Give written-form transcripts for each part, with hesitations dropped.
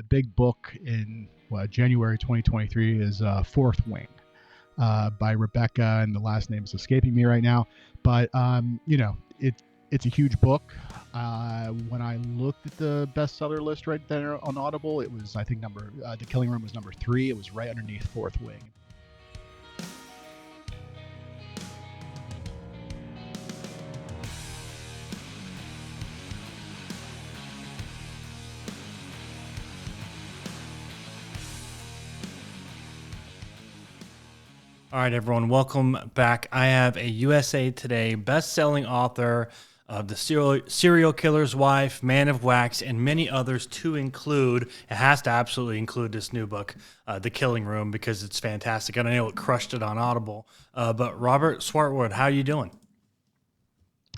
The big book in January 2023 is Fourth Wing by Rebecca, and the last name is escaping me right now. But it's a huge book. When I looked at the bestseller list right there on Audible, it was, I think, The Killing Room was number 3. It was right underneath Fourth Wing. All right, everyone, welcome back. I have a USA Today best-selling author of The Serial Killer's Wife, Man of Wax, and many others to include. It has to absolutely include this new book, The Killing Room, because it's fantastic. And I know it crushed it on Audible. But Robert Swartwood, how are you doing?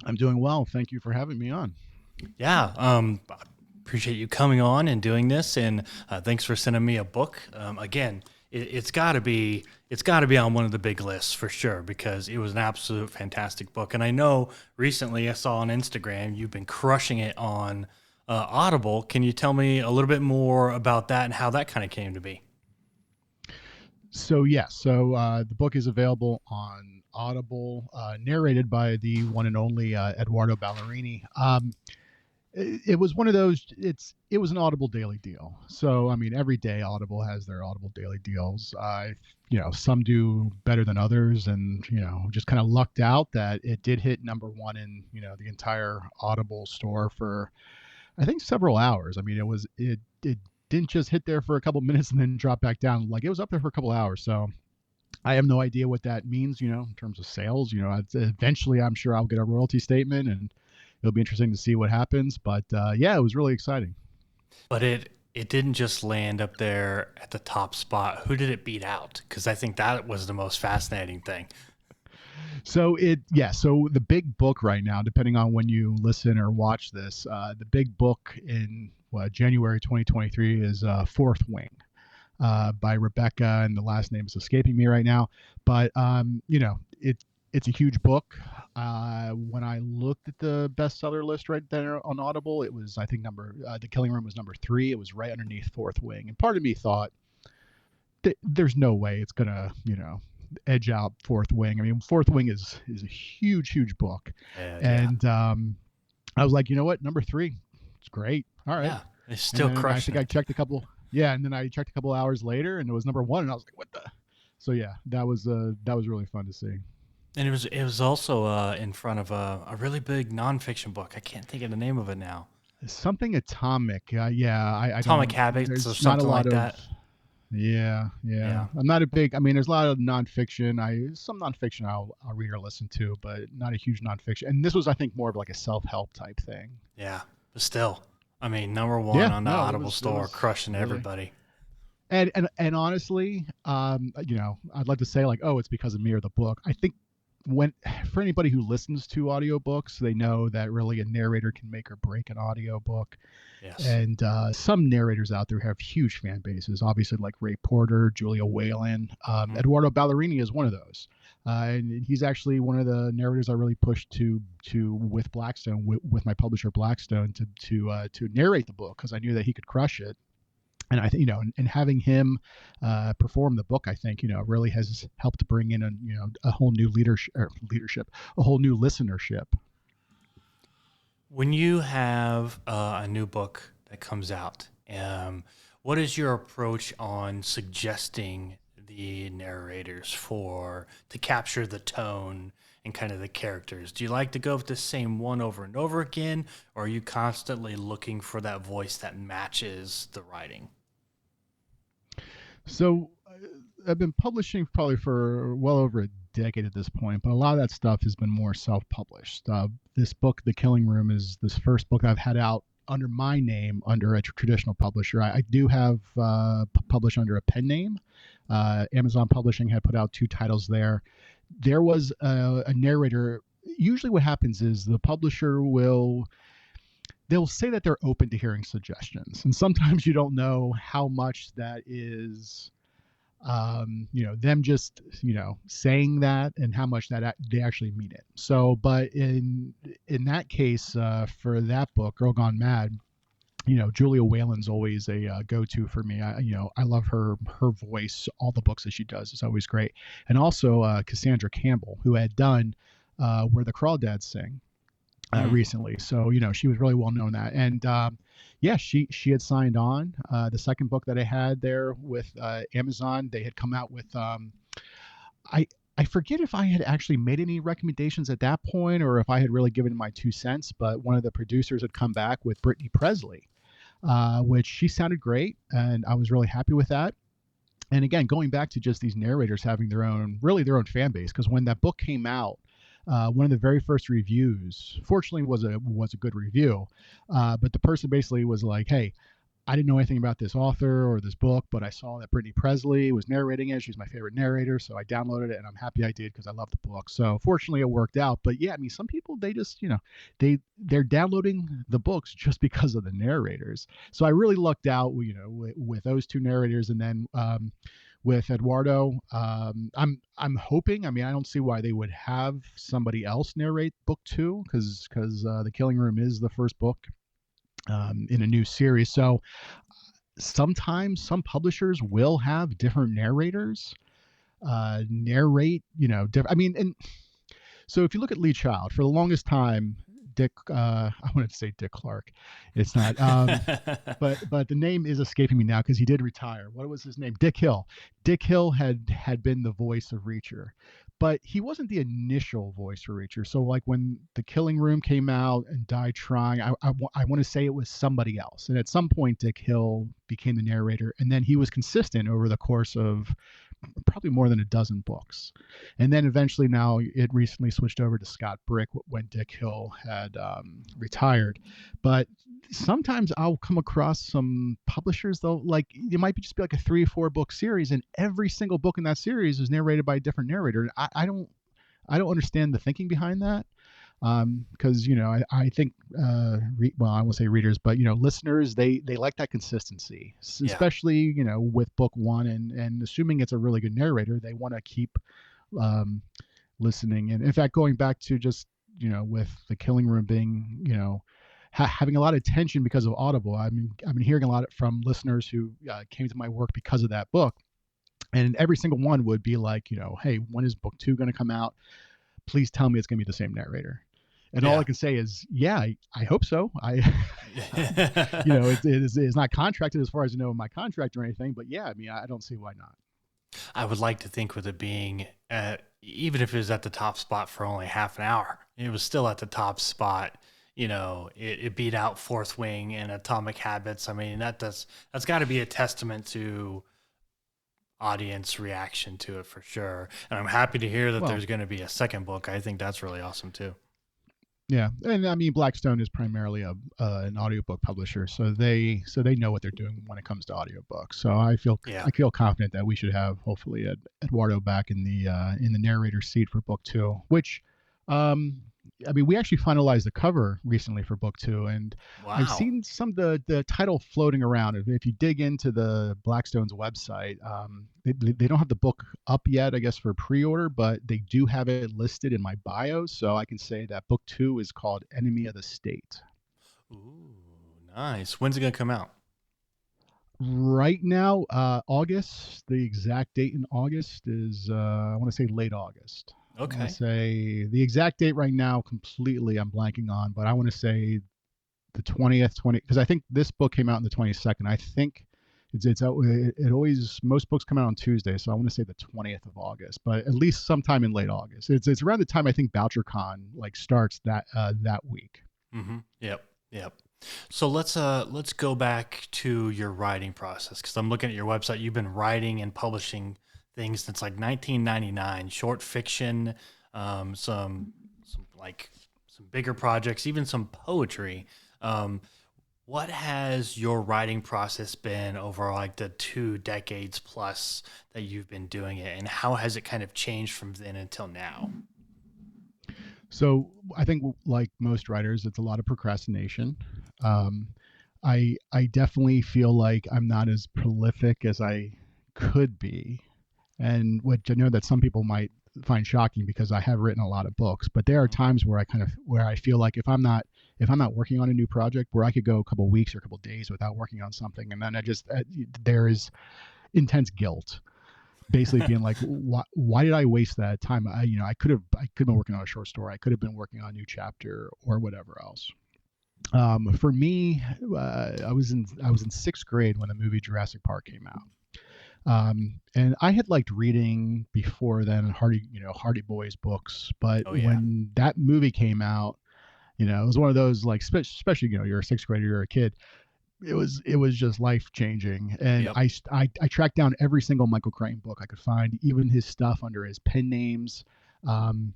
I'm doing well. Thank you for having me on. Yeah, appreciate you coming on and doing this, and thanks for sending me a book. Again, it's got to be on one of the big lists for sure, because it was an absolute fantastic book. And I know recently I saw on Instagram you've been crushing it on Audible. Can you tell me a little bit more about that and how that kind of came to be? So the book is available on Audible, narrated by the one and only Eduardo Ballerini. It was one of those. It was an Audible daily deal. So I mean, every day Audible has their Audible daily deals. Some do better than others, and just kind of lucked out that it did hit number one in the entire Audible store for, I think, several hours. I mean, it didn't just hit there for a couple minutes and then drop back down. Like, it was up there for a couple hours. So I have no idea what that means, in terms of sales. Eventually I'm sure I'll get a royalty statement, and it'll be interesting to see what happens. But yeah, it was really exciting. But it didn't just land up there at the top spot. Who did it beat out? Because I think that was the most fascinating thing. So the big book right now, depending on when you listen or watch this, the big book in January 2023 is Fourth Wing by Rebecca, and the last name is escaping me right now. But it's a huge book. When I looked at the bestseller list right there on Audible, it was, I think, The Killing Room was number 3. It was right underneath Fourth Wing, and part of me thought there's no way it's gonna edge out Fourth Wing. I mean, Fourth Wing is a huge book, and I was like, you know what, number 3, it's great. All right, yeah, it's still crushing. I think I checked a couple. Yeah, and then I checked a couple hours later, and it was number 1, and I was like, what the? So yeah, that was really fun to see. And it was also in front of a really big nonfiction book. I can't think of the name of it now. Something Atomic. Atomic Habits or something like that. Yeah. I'm not a big. I mean, there's a lot of nonfiction. Some nonfiction I'll read or listen to, but not a huge nonfiction. And this was, I think, more of like a self-help type thing. Yeah, but still, I mean, number 1 on the Audible store, crushing really, everybody. And honestly, I'd like to say like, oh, it's because of me or the book. I think for anybody who listens to audiobooks, they know that really a narrator can make or break an audiobook. Yes. And some narrators out there have huge fan bases, obviously, like Ray Porter, Julia Whalen. Eduardo Ballerini is one of those. And he's actually one of the narrators I really pushed to with Blackstone, with my publisher Blackstone, to narrate the book, because I knew that he could crush it. And I think, and having him perform the book, I think, really has helped to bring in a whole new leadership, a whole new listenership. When you have a new book that comes out, what is your approach on suggesting the narrators to capture the tone and kind of the characters? Do you like to go with the same one over and over again, or are you constantly looking for that voice that matches the writing? So I've been publishing probably for well over a decade at this point, but a lot of that stuff has been more self-published. This book, The Killing Room, is this first book I've had out under my name, under a traditional publisher. I do have published under a pen name. Amazon Publishing had put out 2 titles there. There was a narrator. Usually what happens is the publisher they'll say that they're open to hearing suggestions. And sometimes you don't know how much that is, them just, saying that, and how much that they actually mean it. So, but in that case, for that book, Girl Gone Mad, Julia Whalen's always a go-to for me. I love her voice. All the books that she does is always great. And also Cassandra Campbell, who had done Where the Crawdads Sing Mm. recently. So she was really well known that. And yeah, she had signed on. The second book that I had there with Amazon, they had come out with I. I forget if I had actually made any recommendations at that point or if I had really given my 2 cents, but one of the producers had come back with Brittany Presley, which she sounded great, and I was really happy with that. And again, going back to just these narrators having really their own fan base, because when that book came out, one of the very first reviews, fortunately, was a good review, but the person basically was like, "Hey, I didn't know anything about this author or this book, but I saw that Brittany Presley was narrating it. She's my favorite narrator, so I downloaded it, and I'm happy I did because I love the book. So fortunately, it worked out. But yeah, I mean, some people they just they're downloading the books just because of the narrators. So I really lucked out, with those two narrators, and then with Eduardo, I'm hoping. I mean, I don't see why they would have somebody else narrate book two because the Killing Room is the first book in a new series. So sometimes some publishers will have different narrators narrate, I mean, and so if you look at Lee Child, for the longest time, I wanted to say Dick Clark. It's not. But the name is escaping me now because he did retire. What was his name? Dick Hill. Dick Hill had been the voice of Reacher, but he wasn't the initial voice for Reacher. So like when The Killing Room came out and Die Trying, I want to say it was somebody else. And at some point, Dick Hill became the narrator, and then he was consistent over the course of probably more than a dozen books. And then eventually now it recently switched over to Scott Brick when Dick Hill had retired. But sometimes I'll come across some publishers though, like it might be just be like a 3 or 4 book series, and every single book in that series is narrated by a different narrator. I don't understand the thinking behind that. Because I think well, I won't say readers, but listeners, they like that consistency, Yeah. especially with book one, and assuming it's a really good narrator, they want to keep um, listening. And in fact, going back to just with The Killing Room being having a lot of attention because of Audible. I've been hearing a lot from listeners who came to my work because of that book, and every single one would be like, hey, when is book two going to come out? Please tell me it's going to be the same narrator. And all I Yeah. can say is, yeah, I hope so. It's not contracted as far as in my contract or anything, but yeah, I mean, I don't see why not. I would like to think with it being, even if it was at the top spot for only half an hour, it was still at the top spot. It beat out Fourth Wing and Atomic Habits. I mean, that's got to be a testament to audience reaction to it for sure. And I'm happy to hear that Well, there's going to be a second book. I think that's really awesome too. yeah, and I mean, Blackstone is primarily an audiobook publisher, so they know what they're doing when it comes to audiobooks. So Yeah. I feel confident that we should have hopefully Eduardo back in the narrator seat for book two, which um, I mean, we actually finalized the cover recently for book two, and I've Wow. seen some of the title floating around. If you dig into the Blackstone's website, they don't have the book up yet, I guess, for pre-order, but they do have it listed in my bio, so I can say that book two is called Enemy of the State. Ooh, nice. When's it going to come out? Right now, August, the exact date in August is, I want to say late August. I want to Okay. say the exact date right now, completely, I'm blanking on, but I want to say the 20th, because I think this book came out on the 22nd. I think it always, most books come out on Tuesday, so I want to say the 20th of August, but at least sometime in late August. It's around the time I think BoucherCon like starts that week. Mm-hmm. Yep. Yep. So let's go back to your writing process because I'm looking at your website. You've been writing and publishing things since like 1999, short fiction, some like some bigger projects, even some poetry. Um, what has your writing process been over like the 2 decades plus that you've been doing it, and how has it kind of changed from then until now? So I think, like most writers, it's a lot of procrastination. Um, I definitely feel like I'm not as prolific as I could be, and which I know that some people might find shocking because I have written a lot of books. But there are Mhm. times where I feel like if I'm not if I'm not working on a new project, where I could go a couple weeks or a couple days without working on something, and then there is intense guilt, basically being like, why did I waste that time? I could have been working on a short story. I could have been working on a new chapter or whatever else. For me, I was in sixth grade when the movie Jurassic Park came out. And I had liked reading before then Hardy Boys books, but Oh yeah. when that movie came out, it was one of those, like, especially, you're a sixth grader, you're a kid. It was just life changing, and Yep. I tracked down every single Michael Crichton book I could find, even his stuff under his pen names. Um,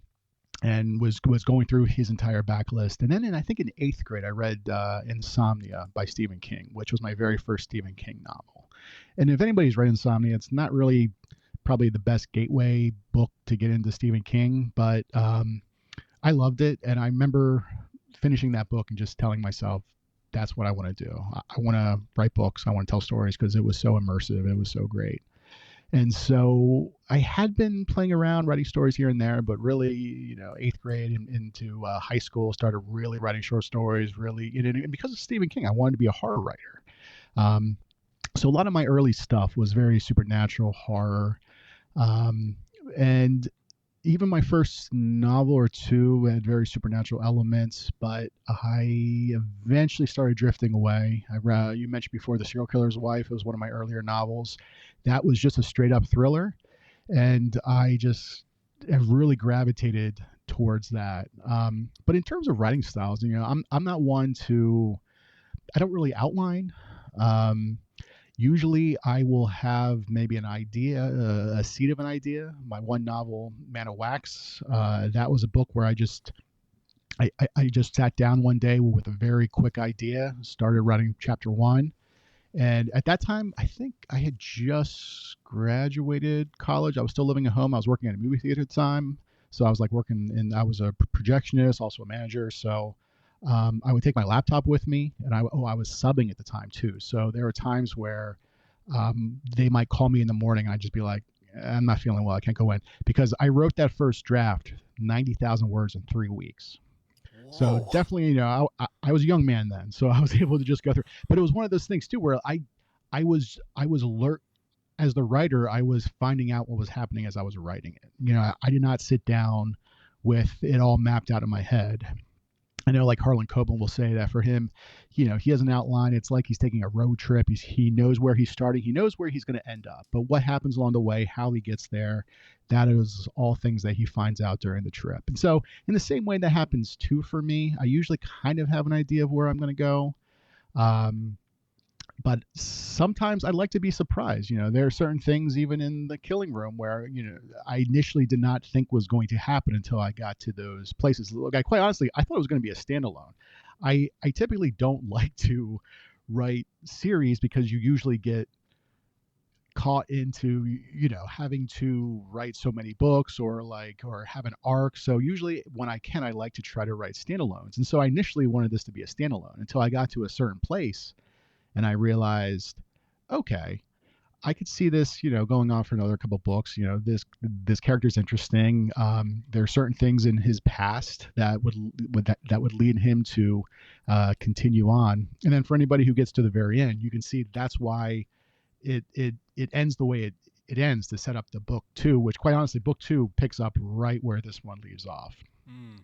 and was going through his entire backlist. And then I think in eighth grade, I read Insomnia by Stephen King, which was my very first Stephen King novel. And if anybody's read Insomnia, it's not really probably the best gateway book to get into Stephen King, but I loved it. And I remember finishing that book and just telling myself, that's what I want to do. I want to write books. I want to tell stories because it was so immersive. It was so great. And so I had been playing around writing stories here and there, but really, eighth grade and into high school, started really writing short stories. Really, and because of Stephen King, I wanted to be a horror writer. Um, so a lot of my early stuff was very supernatural horror, um, and even my first novel or two had very supernatural elements. But I eventually started drifting away. You mentioned before, The Serial Killer's Wife. It was one of my earlier novels. That was just a straight up thriller, and I just have really gravitated towards that. But in terms of writing styles, I'm not one to. I don't really outline. Um, Usually, I will have maybe an idea, a seed of an idea. My one novel, Man of Wax, that was a book where I just sat down one day with a very quick idea, started writing chapter one. And at that time, I think I had just graduated college. I was still living at home. I was working at a movie theater at the time. So I was like working, and I was a projectionist, also a manager. So I would take my laptop with me, and I was subbing at the time too. So there were times where they might call me in the morning, and I'd just be like, I'm not feeling well. I can't go in, because I wrote that first draft, 90,000 words in 3 weeks. So Whoa. definitely, I was a young man then, so I was able to just go through. But it was one of those things too, where I was alert as the writer. I was finding out what was happening as I was writing it. I did not sit down with it all mapped out in my head. I know, like, Harlan Coben will say that for him, he has an outline. It's like he's taking a road trip. He knows where he's starting. He knows where he's going to end up. But what happens along the way, how he gets there, that is all things that he finds out during the trip. And so, in the same way that happens too for me, I usually kind of have an idea of where I'm going to go. Um, but sometimes I'd like to be surprised. There are certain things, even in The Killing Room, where I initially did not think was going to happen until I got to those places. Look, I quite honestly, I thought it was going to be a standalone. I typically don't like to write series, because you usually get caught into having to write so many books, or have an arc. So usually when I can, I like to try to write standalones. And so I initially wanted this to be a standalone until I got to a certain place, and I realized, okay, I could see this, going on for another couple books. This character's interesting. There are certain things in his past that would lead him to continue on. And then for anybody who gets to the very end, you can see that's why it ends the way it ends, to set up the book two, which, quite honestly, book two picks up right where this one leaves off. Mm.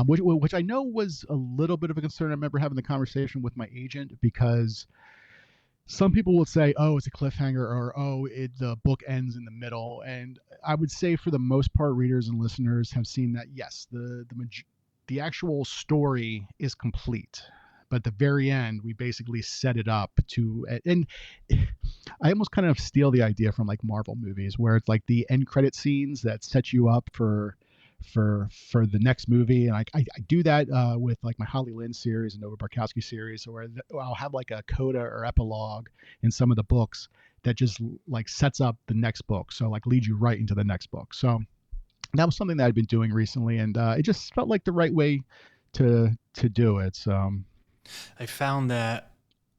Which I know was a little bit of a concern. I remember having the conversation with my agent, because some people will say, "Oh, it's a cliffhanger," or "Oh, the book ends in the middle." And I would say, for the most part, readers and listeners have seen that, yes, the actual story is complete, but at the very end, we basically set it up to. And I almost kind of steal the idea from, like, Marvel movies, where it's like the end credit scenes that set you up for the next movie. And I do that with, like, my Holly Lynn series and Nova Barkowski series, where I'll have like a coda or epilogue in some of the books that just, like, sets up the next book, so, like, leads you right into the next book. So that was something that I'd been doing recently, and it just felt like the right way to do it. So I found that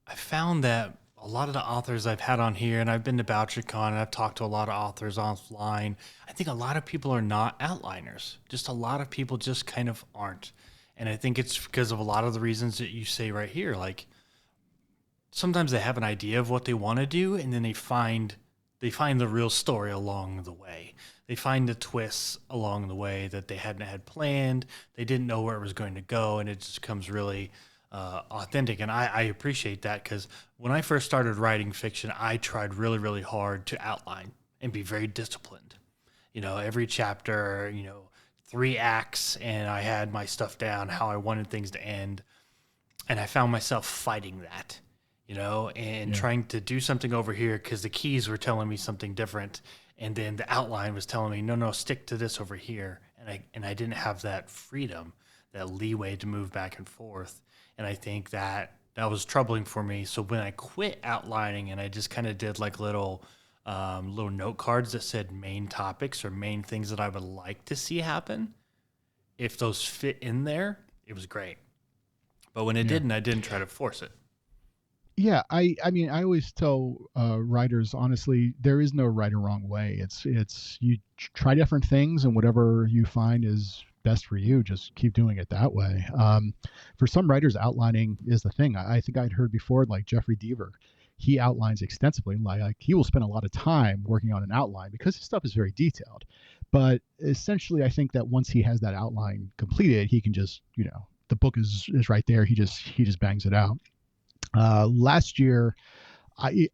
I found that a lot of the authors I've had on here, and I've been to BoucherCon, and I've talked to a lot of authors offline. I think a lot of people are not outliners. Just a lot of people just kind of aren't. And I think it's because of a lot of the reasons that you say right here. Like sometimes they have an idea of what they want to do, and then they find the real story along the way. They find the twists along the way that they hadn't had planned. They didn't know where it was going to go, and it just comes really authentic. And I appreciate that because when I first started writing fiction, I tried really, really hard to outline and be very disciplined. Every chapter, 3 acts, and I had my stuff down, how I wanted things to end. And I found myself fighting that, and Yeah. trying to do something over here because the keys were telling me something different. And then the outline was telling me, no, no, stick to this over here. And I didn't have that freedom, that leeway to move back and forth. And I think that was troubling for me. So when I quit outlining and I just kind of did like little note cards that said main topics or main things that I would like to see happen, if those fit in there, it was great. But when it Yeah. didn't, I didn't try to force it. Yeah, I mean, I always tell writers, honestly, there is no right or wrong way. It's you try different things, and whatever you find is best for you, just keep doing it that way. For some writers, outlining is the thing. I think I'd heard before, like Jeffrey Deaver, he outlines extensively. Like he will spend a lot of time working on an outline because his stuff is very detailed. But essentially, I think that once he has that outline completed, he can just, the book is right there. He just bangs it out. Last year, I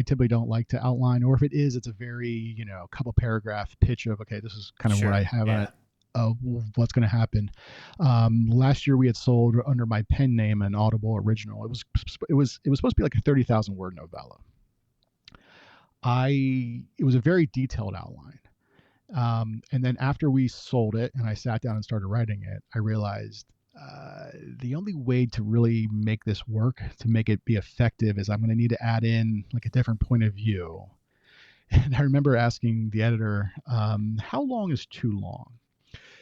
typically don't like to outline, or if it is, it's a very couple paragraph pitch of, okay, this is kind of what I Sure. have on Yeah. it, what's going to happen. Last year we had sold under my pen name an Audible original. It was supposed to be like a 30,000 word novella. It was a very detailed outline. And then after we sold it and I sat down and started writing it, I realized the only way to really make this work, to make it be effective, is I'm going to need to add in like a different point of view. And I remember asking the editor, how long is too long?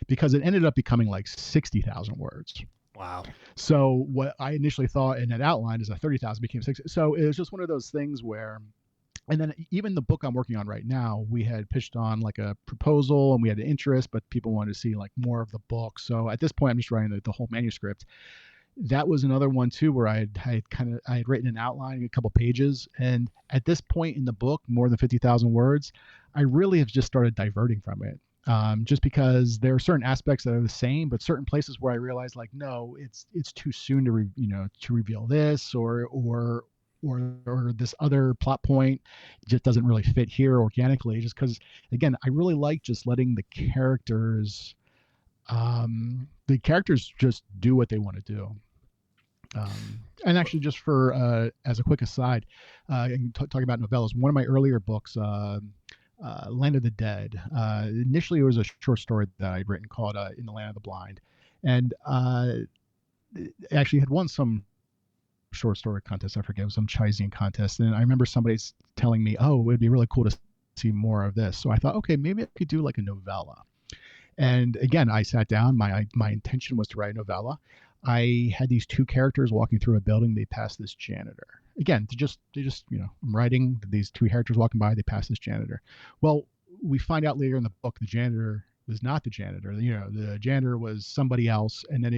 Because it ended up becoming like 60,000 words. Wow. So what I initially thought in that outline is a 30,000 became 60. So it was just one of those things where, and then even the book I'm working on right now, we had pitched on like a proposal and we had an interest, but people wanted to see like more of the book. So at this point, I'm just writing the whole manuscript. That was another one too, where I had written an outline, a couple pages, and at this point in the book, more than 50,000 words, I really have just started diverting from it. Just because there are certain aspects that are the same, but certain places where I realize like, no, it's too soon to to reveal this, or this other plot point just doesn't really fit here organically. Just because, again, I really like just letting the characters just do what they want to do. And actually, just for as a quick aside, and talking about novellas, one of my earlier books, Land of the Dead. Initially, it was a short story that I'd written called "In the Land of the Blind," and it actually had won some short story contest. I forget, it was some Chinese contest, and I remember somebody telling me, "Oh, it'd be really cool to see more of this." So I thought, okay, maybe I could do like a novella. And again, I sat down. My intention was to write a novella. I had these two characters walking through a building. They passed this janitor. Again, they just I'm writing these two characters walking by. They pass this janitor. Well, we find out later in the book the janitor was not the janitor. The janitor was somebody else, and then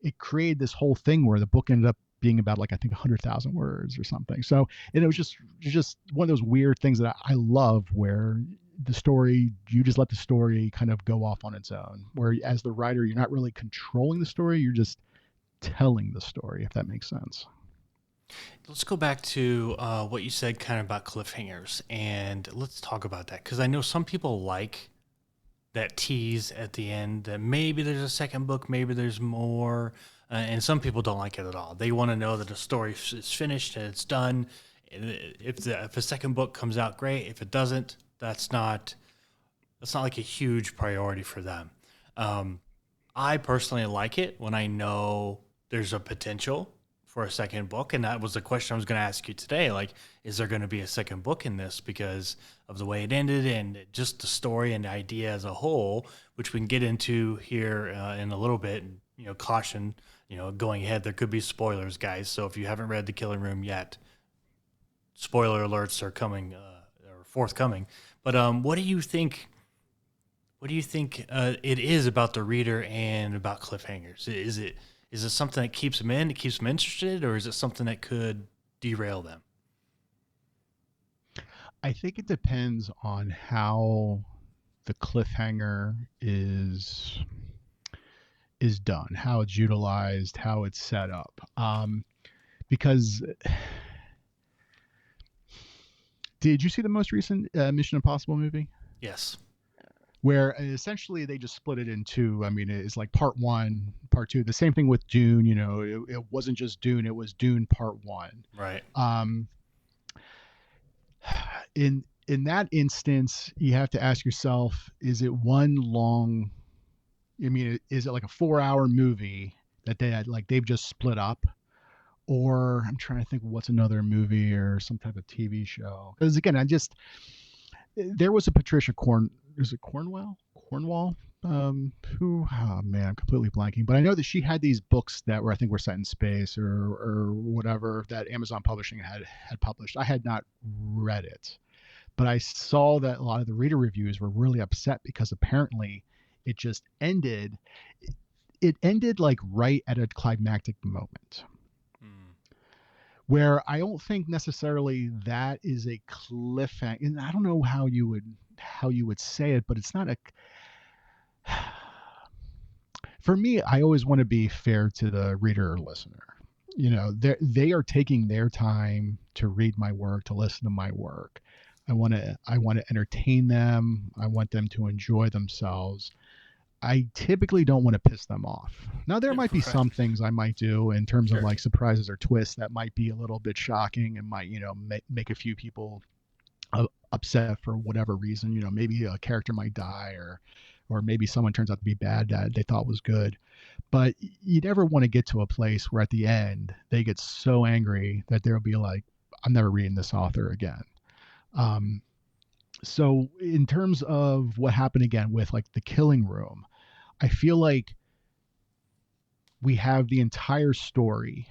it created this whole thing where the book ended up being about, like, I think 100,000 words or something. So, and it was just one of those weird things that I love, where the story, you just let the story kind of go off on its own, where as the writer you're not really controlling the story, you're just telling the story, if that makes sense. Let's go back to what you said kind of about cliffhangers, and let's talk about that because I know some people like that tease at the end that maybe there's a second book, maybe there's more, and some people don't like it at all. They want to know that the story is finished and it's done. If a second book comes out, great. If it doesn't, that's not like a huge priority for them. Um, I personally like it when I know there's a potential for a second book, and that was the question I was going to ask you today. Like, is there going to be a second book in this because of the way it ended and just the story and the idea as a whole, which we can get into here in a little bit. And, caution, going ahead, there could be spoilers, guys. So if you haven't read The Killing Room yet, spoiler alerts are coming or forthcoming. But what do you think? What do you think it is about the reader and about cliffhangers? Is it something that keeps them in, it keeps them interested, or is it something that could derail them? I think it depends on how the cliffhanger is done, how it's utilized, how it's set up. Because did you see the most recent Mission Impossible movie? Yes. Where essentially they just split it in two. I mean, it's like part one, part two. The same thing with Dune. You know, it wasn't just Dune; it was Dune Part One. Right. Um, in that instance, you have to ask yourself: is it one long? I mean, is it like a 4 hour movie that they had like they've just split up? Or I'm trying to think what's another movie or some type of TV show. Because again, I just there was a Patricia Corn. Is it Cornwell? Cornwall? Who? Oh man, I'm completely blanking. But I know that she had these books that were I think were set in space or whatever that Amazon Publishing had published. I had not read it, but I saw that a lot of the reader reviews were really upset because apparently it just ended. It ended like right at a climactic moment Mm. where I don't think necessarily that is a cliffhanger. And I don't know how you would say it, but it's not a. For me, I always want to be fair to the reader or listener. You know, they are taking their time to read my work, to listen to my work. I want to entertain them. I want them to enjoy themselves. I typically don't want to piss them off. Now, there might be Right. some things I might do in terms of Sure. like surprises or twists that might be a little bit shocking and might, make a few people upset for whatever reason. You know, maybe a character might die or maybe someone turns out to be bad that they thought was good. But you never want to get to a place where at the end they get so angry that they'll be like, I'm never reading this author again. Um, so in terms of what happened again with like the Killing Room, I feel like we have the entire story.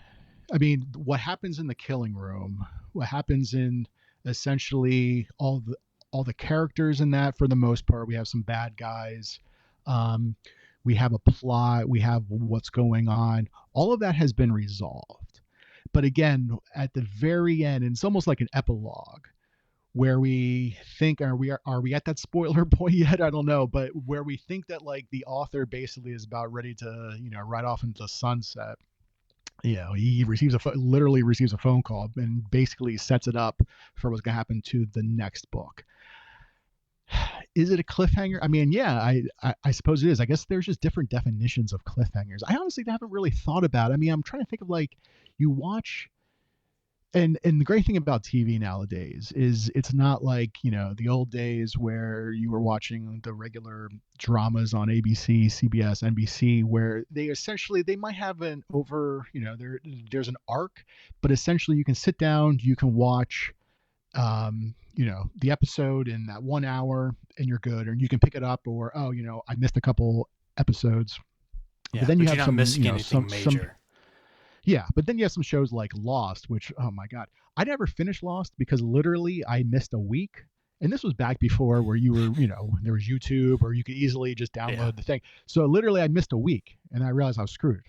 I mean, what happens in the Killing Room, what happens in essentially all the characters in that for the most part. We have some bad guys. Um, we have a plot. We have what's going on. All of that has been resolved. But again, at the very end, and it's almost like an epilogue where we think are we at that spoiler point yet? I don't know, but where we think that like the author basically is about ready to ride off into the sunset. He literally receives a phone call and basically sets it up for what's going to happen to the next book. Is it a cliffhanger? I mean, yeah, I suppose it is. I guess there's just different definitions of cliffhangers. I honestly haven't really thought about it. I mean, I'm trying to think of like you watch and the great thing about TV nowadays is it's not like the old days where you were watching the regular dramas on ABC, CBS, NBC, where they might have an over there's an arc, but essentially you can sit down, you can watch the episode in that 1 hour and you're good, or you can pick it up, or I missed a couple episodes, but Yeah, then you but you're have not some missing some anything some major. yeah, but then you have some shows like Lost, which oh my god, I never finished Lost because literally I missed a week. And this was back before where there was YouTube or you could easily just Yeah. download the thing. So literally I missed a week and I realized I was screwed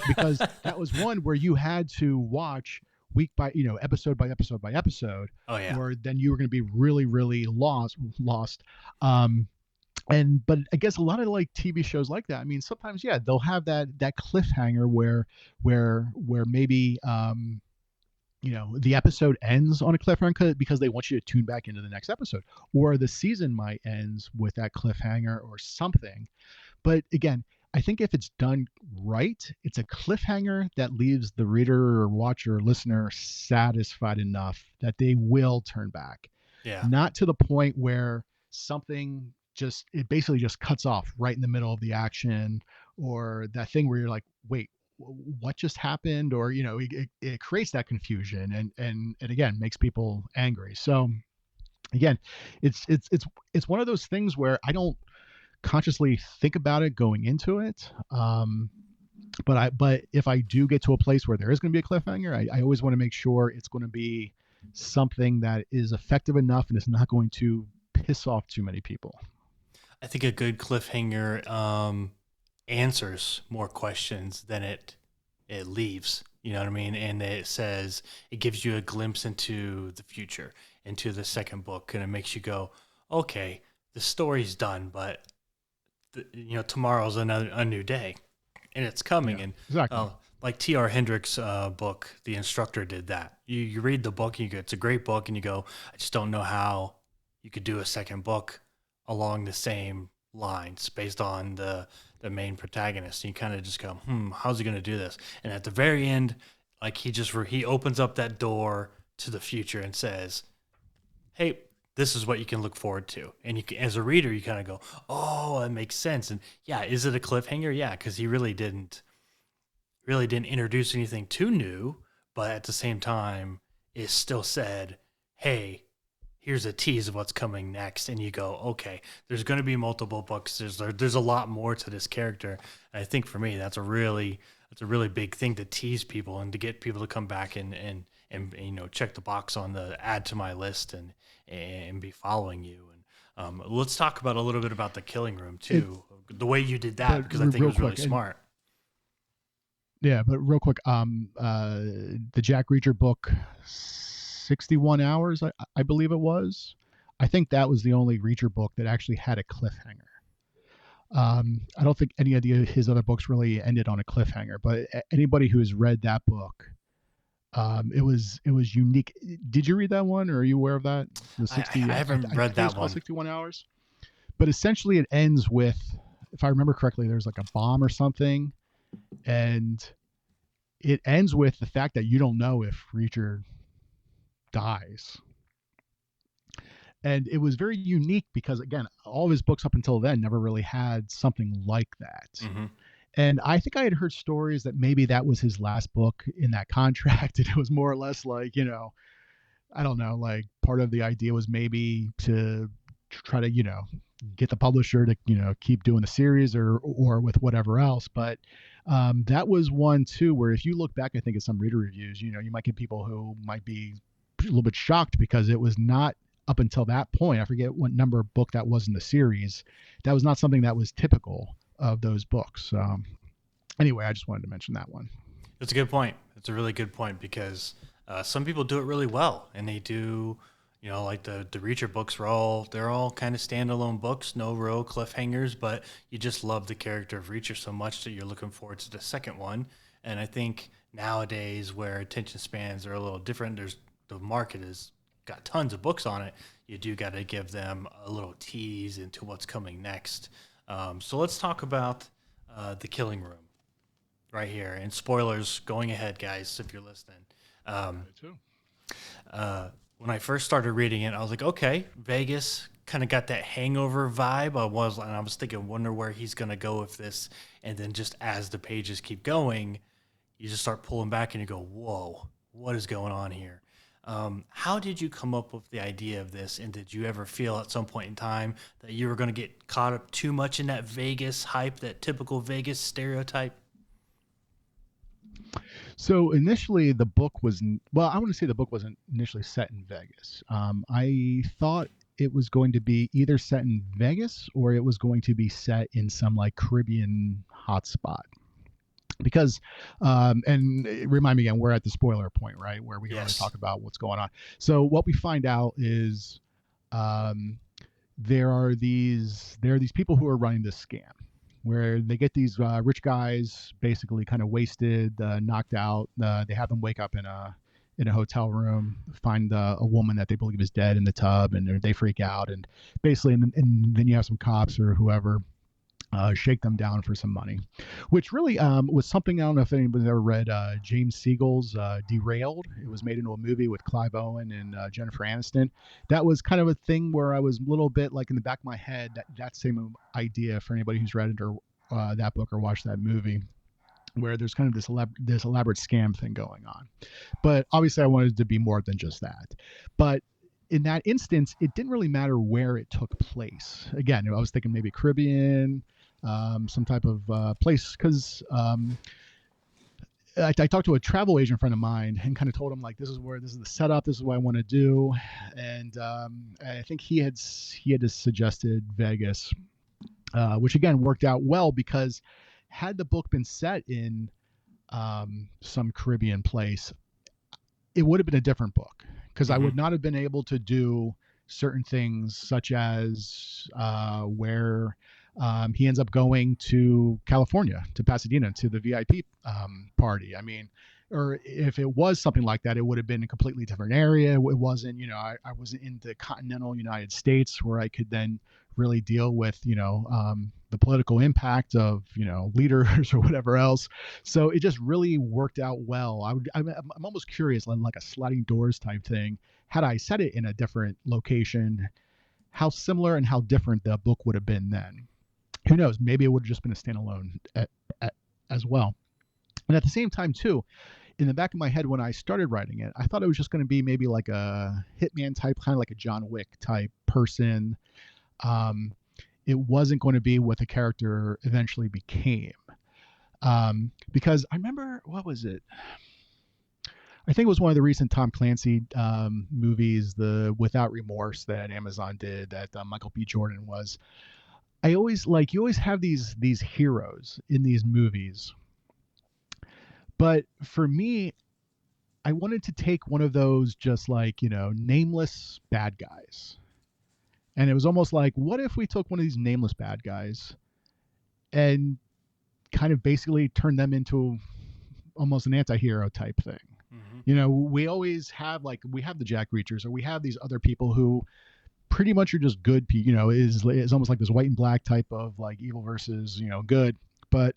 because that was one where you had to watch week by, episode by episode by episode, Oh yeah. or then you were going to be really, really lost. Um, but I guess a lot of like TV shows like that. I mean, sometimes yeah, they'll have that cliffhanger where maybe the episode ends on a cliffhanger because they want you to tune back into the next episode, or the season might ends with that cliffhanger or something. But again, I think if it's done right, it's a cliffhanger that leaves the reader or watcher or listener satisfied enough that they will turn back. Yeah. Not to the point where something just it basically just cuts off right in the middle of the action, or that thing where you're like, wait, what just happened? Or it creates that confusion and again makes people angry. So again, it's one of those things where I don't consciously think about it going into it. But if I do get to a place where there is going to be a cliffhanger, I always want to make sure it's going to be something that is effective enough and it's not going to piss off too many people. I think a good cliffhanger answers more questions than it leaves. You know what I mean? And it says it gives you a glimpse into the future, into the second book, and it makes you go, okay, the story's done, but tomorrow's another a new day, and it's coming. Yeah, And exactly. uh, like T.R. Hendricks' book, The Instructor, did that. You read the book, and you go, it's a great book, and you go, I just don't know how you could do a second book along the same lines based on the main protagonist. And you kind of just go, how's he going to do this? And at the very end, like he opens up that door to the future and says, hey, this is what you can look forward to. And you can, as a reader, you kind of go, oh, that makes sense. And yeah, is it a cliffhanger? Yeah, because he really didn't introduce anything too new, but at the same time, it still said, hey, here's a tease of what's coming next. And you go, okay, there's going to be multiple books. There's a lot more to this character. And I think for me, that's a really big thing to tease people and to get people to come back and check the box on the add to my list and be following you. And let's talk about a little bit about the Killing Room It, too, the way you did that, but because I think it real was really quick, and smart. yeah, but real quick, the Jack Reacher book, 61 hours, I believe it was. I think that was the only Reacher book that actually had a cliffhanger. I don't think any of his other books really ended on a cliffhanger, but anybody who has read that book, it was unique. Did you read that one, or are you aware of that? The I, I 60, I haven't I read think it was that called one. 61 hours. But essentially, it ends with, if I remember correctly, there's like a bomb or something, and it ends with the fact that you don't know if Reacher dies. And it was very unique because, again, all of his books up until then never really had something like that. Hmm. And I think I had heard stories that maybe that was his last book in that contract. And it was more or less like, I don't know, like part of the idea was maybe to try to, get the publisher to, keep doing the series or with whatever else. But that was one too, where if you look back, I think at some reader reviews, you might get people who might be a little bit shocked because it was not up until that point. I forget what number book that was in the series. That was not something that was typical of those books. Anyway, I just wanted to mention that one. It's a good point. It's a really good point because some people do it really well, and they do, like the Reacher books they're all kind of standalone books, no real cliffhangers, but you just love the character of Reacher so much that you're looking forward to the second one. And I think nowadays, where attention spans are a little different, the market has got tons of books on it. You do got to give them a little tease into what's coming next. So let's talk about the Killing Room right here. And spoilers going ahead, guys, if you're listening. Um, Me too. when I first started reading it, I was like, okay, Vegas kind of got that hangover vibe. And I was thinking, wonder where he's gonna go with this. And then just as the pages keep going, you just start pulling back and you go, whoa, what is going on here? How did you come up with the idea of this? And did you ever feel at some point in time that you were going to get caught up too much in that Vegas hype, that typical Vegas stereotype? So initially, the book was well. I want to say the book wasn't initially set in Vegas. I thought it was going to be either set in Vegas or it was going to be set in some like Caribbean hotspot. Because, and remind me again, we're at the spoiler point, right, where we can really Yes. talk about what's going on. So what we find out is um, there are these people who are running this scam where they get these rich guys basically kind of wasted, knocked out. They have them wake up in a hotel room, find a woman that they believe is dead in the tub, and they freak out. And basically, and then you have some cops or whoever shake them down for some money, which really was something. I don't know if anybody's ever read James Siegel's Derailed. It was made into a movie with Clive Owen and Jennifer Aniston. That was kind of a thing where I was a little bit like in the back of my head that same idea for anybody who's read it or that book or watched that movie, where there's kind of this elaborate scam thing going on. But obviously, I wanted to be more than just that. But in that instance, it didn't really matter where it took place. Again, I was thinking maybe Caribbean, some type of place, because I talked to a travel agent friend of mine and kind of told him like this is the setup, this is what I want to do, and I think he had just suggested Vegas, which again worked out well because had the book been set in some Caribbean place, it would have been a different book because I Hmm. would not have been able to do certain things such as where he ends up going to California, to Pasadena, to the VIP party. I mean, or if it was something like that, it would have been a completely different area. It wasn't, I wasn't in the continental United States where I could then really deal with, the political impact of, leaders or whatever else. So it just really worked out well. I'm almost curious, like a sliding doors type thing. Had I set it in a different location, how similar and how different the book would have been then? Who knows? Maybe it would have just been a standalone as well. And at the same time, too, in the back of my head when I started writing it, I thought it was just going to be maybe like a hitman type, kind of like a John Wick type person. Um, it wasn't going to be what the character eventually became. Because I remember, what was it? I think it was one of the recent Tom Clancy movies, the Without Remorse that Amazon did, that Michael B. Jordan was. I always like, you always have these heroes in these movies, but for me, I wanted to take one of those just like, nameless bad guys, and it was almost like, what if we took one of these nameless bad guys and kind of basically turned them into almost an anti-hero type thing. Hmm. We always have, like, we have the Jack Reachers, or we have these other people who pretty much are just good. Is almost like this white and black type of like evil versus good. But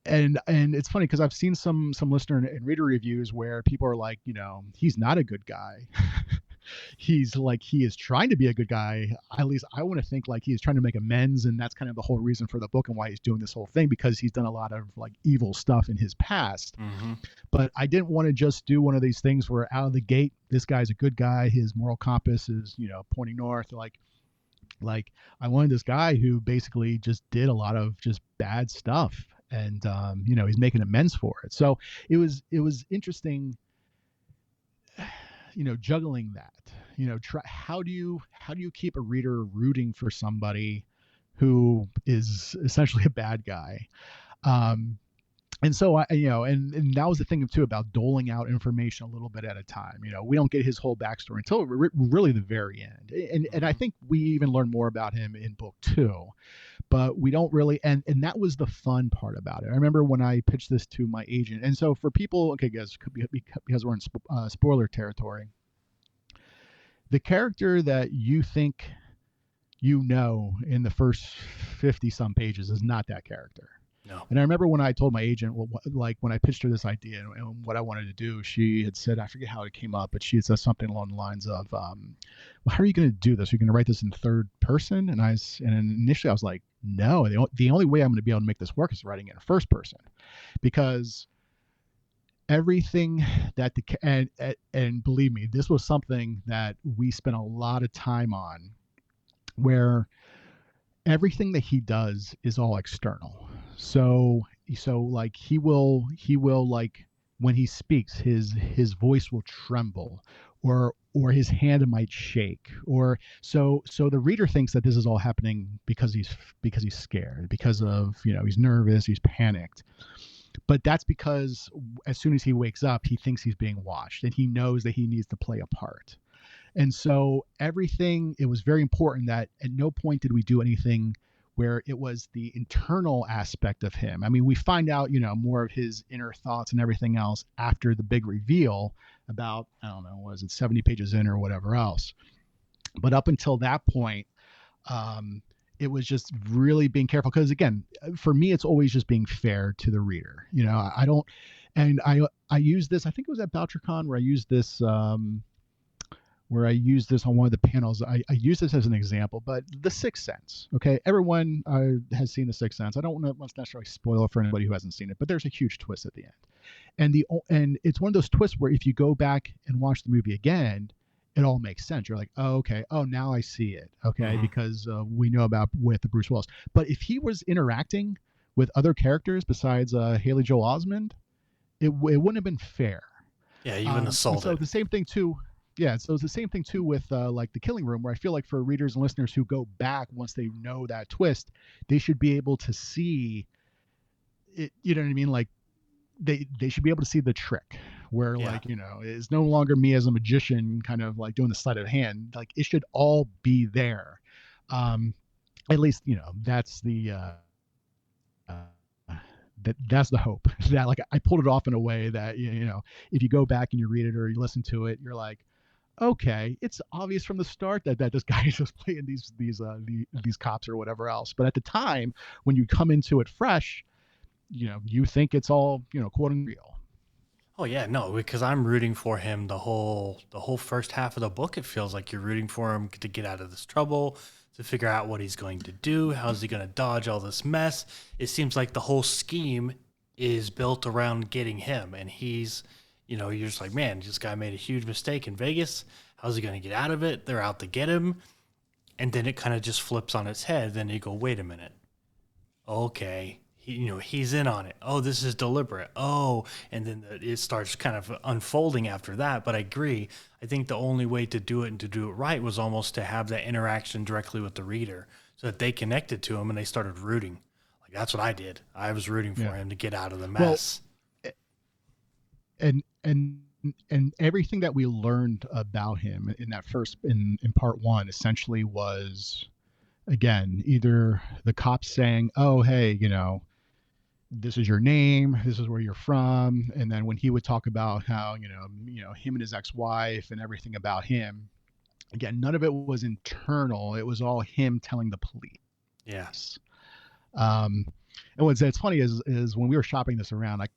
and it's funny because I've seen some listener and reader reviews where people are like, he's not a good guy. He's like, he is trying to be a good guy. At least I want to think like he's trying to make amends, and that's kind of the whole reason for the book and why he's doing this whole thing, because he's done a lot of like evil stuff in his past. Hmm. But I didn't want to just do one of these things where out of the gate this guy's a good guy, his moral compass is pointing north. Like I wanted this guy who basically just did a lot of just bad stuff, and he's making amends for it. So it was interesting, juggling that. How do you keep a reader rooting for somebody who is essentially a bad guy? Um, and so and that was the thing too about doling out information a little bit at a time. We don't get his whole backstory until really the very end, and I Hmm. think we even learn more about him in book two, but we don't really. And that was the fun part about it. I remember when I pitched this to my agent, and so for people, okay, guys, because we're in spoiler territory, the character that you think in the first 50 some pages is not that character. No. And I remember when I told my agent, well, like when I pitched her this idea and what I wanted to do, she had said, I forget how it came up, but she had said something along the lines of, well, how are you going to do this? Are you going to write this in third person? And initially I was like, no, the only way I'm going to be able to make this work is writing it in first person, because everything that and believe me, this was something that we spent a lot of time on, where everything that he does is all external. So like he will like, when he speaks, his voice will tremble, or his hand might shake, or so the reader thinks that this is all happening because he's scared, because of he's nervous, he's panicked. But that's because as soon as he wakes up, he thinks he's being watched, and he knows that he needs to play a part. And so everything, it was very important that at no point did we do anything where it was the internal aspect of him. I mean, we find out, more of his inner thoughts and everything else after the big reveal about, I don't know, was it 70 pages in or whatever else. But up until that point, it was just really being careful. Because again, for me, it's always just being fair to the reader. I don't, and I use this, I think it was at BoucherCon where I use this on one of the panels. I use this as an example, but The Sixth Sense. Okay, everyone has seen The Sixth Sense. I don't want to necessarily spoil it for anybody who hasn't seen it, but there's a huge twist at the end, and it's one of those twists where if you go back and watch the movie again, it all makes sense. You're like, oh, okay, oh, now I see it. Okay, Hmm. because we know about with the Bruce Willis. But if he was interacting with other characters besides Haley Joel Osment, it wouldn't have been fair. Yeah, you've been And so assaulted. the same thing too. Yeah, so it's the same thing too with like the Killing Room, where I feel like for readers and listeners who go back once they know that twist, they should be able to see it. You know what I mean? Like they should be able to see the trick, where Yeah. like it's no longer me as a magician, kind of like doing the sleight of hand. Like it should all be there. Um, at least that's the that's the hope that like I pulled it off in a way that if you go back and you read it or you listen to it, you're like, okay, it's obvious from the start that this guy is just playing these cops or whatever else. But at the time, when you come into it fresh, you think it's all quote unquote real. Oh yeah, no, because I'm rooting for him the whole first half of the book. It feels like you're rooting for him to get out of this trouble, to figure out what he's going to do, how's he going to dodge all this mess. It seems like the whole scheme is built around getting him, and you're just like, man, this guy made a huge mistake in Vegas. How's he going to get out of it? They're out to get him, and then it kind of just flips on its head. Then you go, wait a minute, okay, he's in on it. Oh, this is deliberate. Oh, and then it starts kind of unfolding after that. But I agree. I think the only way to do it and to do it right was almost to have that interaction directly with the reader, so that they connected to him and they started rooting. Like that's what I did. I was rooting for Yeah. him to get out of the Well, mess. and and everything that we learned about him in that first in part one essentially was, again, either the cops saying, oh hey, this is your name, this is where you're from, and then when he would talk about how him and his ex-wife and everything about him, again, none of it was internal, it was all him telling the Yeah. police. um and what's it's funny is when we were shopping this around, I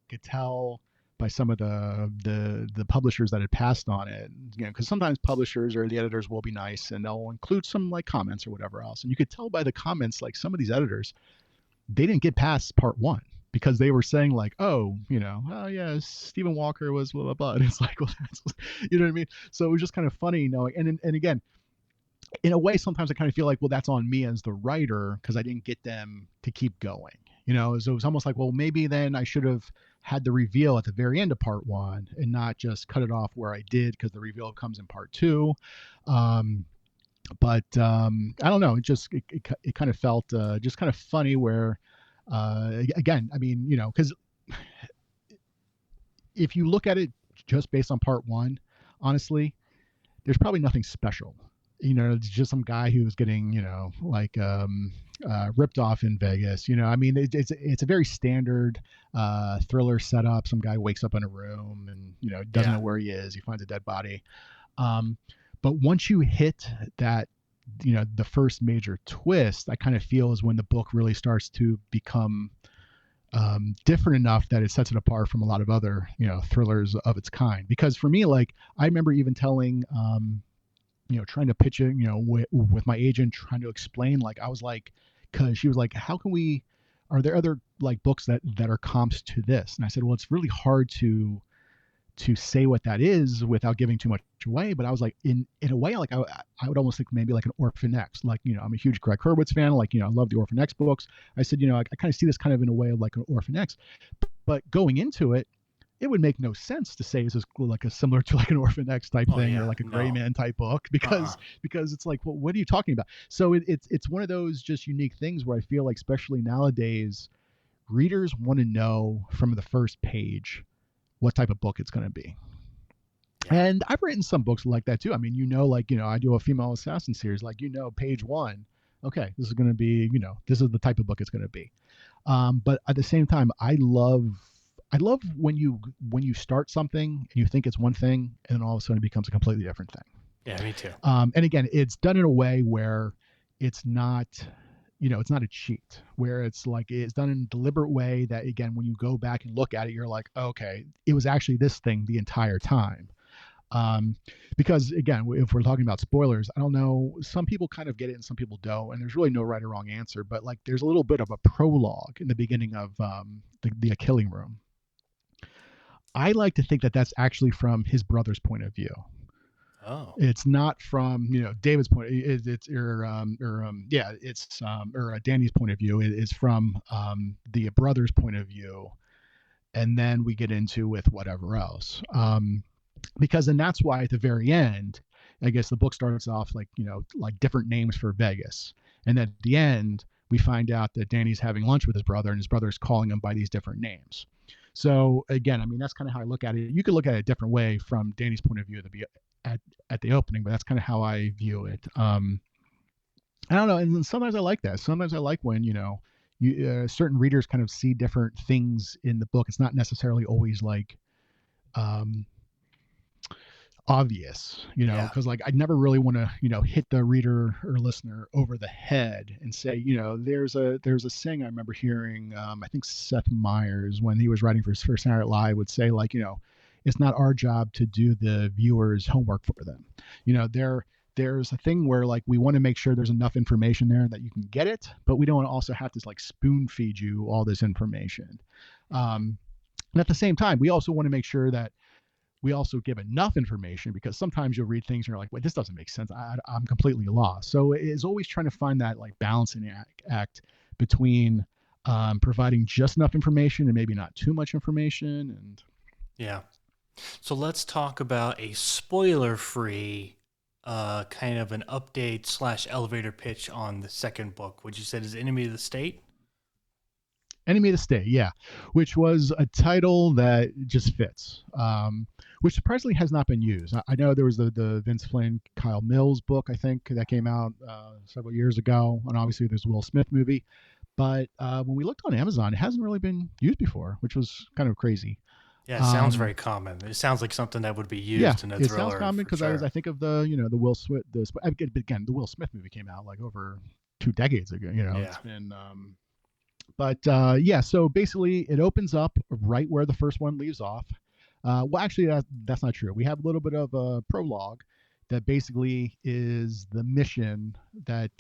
could tell by some of the publishers that had passed on it, because sometimes publishers or the editors will be nice and they'll include some like comments or whatever else, and you could tell by the comments, like some of these editors, they didn't get past part one because they were saying like, oh, oh yeah, Stephen Walker was blah blah blah, and it's like, well, that's, what I mean. So it was just kind of funny, and again, in a way, sometimes I kind of feel like, well, that's on me as the writer because I didn't get them to keep going. So it was almost like, well, maybe then I should have had the reveal at the very end of part one and not just cut it off where I did, because the reveal comes in part two. Um, but I don't know. It kind of felt just kind of funny where, again, I mean, because if you look at it just based on part one, honestly, there's probably nothing special. It's just some guy who's getting, like ripped off in Vegas. I mean, it's a very standard thriller setup. Some guy wakes up in a room and doesn't Yeah. know where he is. He finds a dead body. Um, but once you hit that, the first major twist, I kind of feel is when the book really starts to become different enough that it sets it apart from a lot of other thrillers of its kind. Because for me, like I remember even telling trying to pitch it, with my agent, trying to explain, like I was like, because she was like, how can we, are there other like books that are comps to this? And I said, well, it's really hard to say what that is without giving too much away. But I was like, in a way, like I would almost think maybe like an Orphan X. Like, I'm a huge Greg Hurwitz fan. Like, I love the Orphan X books. I said, I kind of see this kind of in a way of like an Orphan X. But going into it, it would make no sense to say this is like a similar to like an Orphan X type Oh thing or yeah. like a Gray No. Man type book, Uh-uh. because it's like, well, what are you talking about? So it's one of those just unique things where I feel like, especially nowadays, readers want to know from the first page what type of book it's going to be. Yeah. And I've written some books like that too. I mean, like, I do a female assassin series, like, page one, okay, this is going to be, this is the type of book it's going to be. But at the same time, I love when you start something and you think it's one thing and then all of a sudden it becomes a completely different thing. Yeah. Me too. And again, it's done in a way where it's not, it's not a cheat, where it's like it's done in a deliberate way that, again, when you go back and look at it, you're like, okay, it was actually this thing the entire time. Um, because again, if we're talking about spoilers, I don't know, some people kind of get it and some people don't, and there's really no right or wrong answer. But like, there's a little bit of a prologue in the beginning of the Killing Room. I like to think that that's actually from his brother's point of view. Oh. It's not from David's point. It's yeah, it's or Danny's point of view. It is from the brother's point of view, and then we get into with whatever else. because then that's why at the very end, I guess the book starts off like, like different names for Vegas. And then at the end, we find out that Danny's having lunch with his brother, and his brother is calling him by these different names. So again, I mean, that's kind of how I look at it. You could look at it a different way from Danny's point of view at the opening, but that's kind of how I view it. I don't know. And sometimes I like that. Sometimes I like when, certain readers kind of see different things in the book. It's not necessarily always like, um, obvious, Yeah. because like I never really want to, hit the reader or listener over the head and say, there's a saying I remember hearing, I think Seth Meyers, when he was writing for his first Saturday Night Live, would say like, it's not our job to do the viewers' homework for them. There's a thing where like we want to make sure there's enough information there that you can get it, but we don't also have to like spoon feed you all this information. And at the same time, we also want to make sure that we also give enough information, because sometimes you'll read things and you're like, wait, this doesn't make sense. I'm completely lost. So it is always trying to find that like balancing act between providing just enough information and maybe not too much information. And Yeah. So let's talk about a spoiler-free kind of an update slash elevator pitch on the second book, which you said is Enemy of the State. Enemy of the State, yeah, which was a title that just fits, which surprisingly has not been used. I know there was the Vince Flynn, Kyle Mills book, I think, that came out several years ago, and obviously there's the Will Smith movie. But when we looked on Amazon, it hasn't really been used before, which was kind of crazy. Yeah, it sounds very common. It sounds like something that would be Yeah, used in a it sounds thriller common for because sure. I think of the Will Smith, again, the Will Smith movie came out like over 2 decades ago. It's Yeah. been but yeah, so basically it opens up right where the first one leaves off. Well, actually, that's not true. We have a little bit of a prologue that basically is the mission that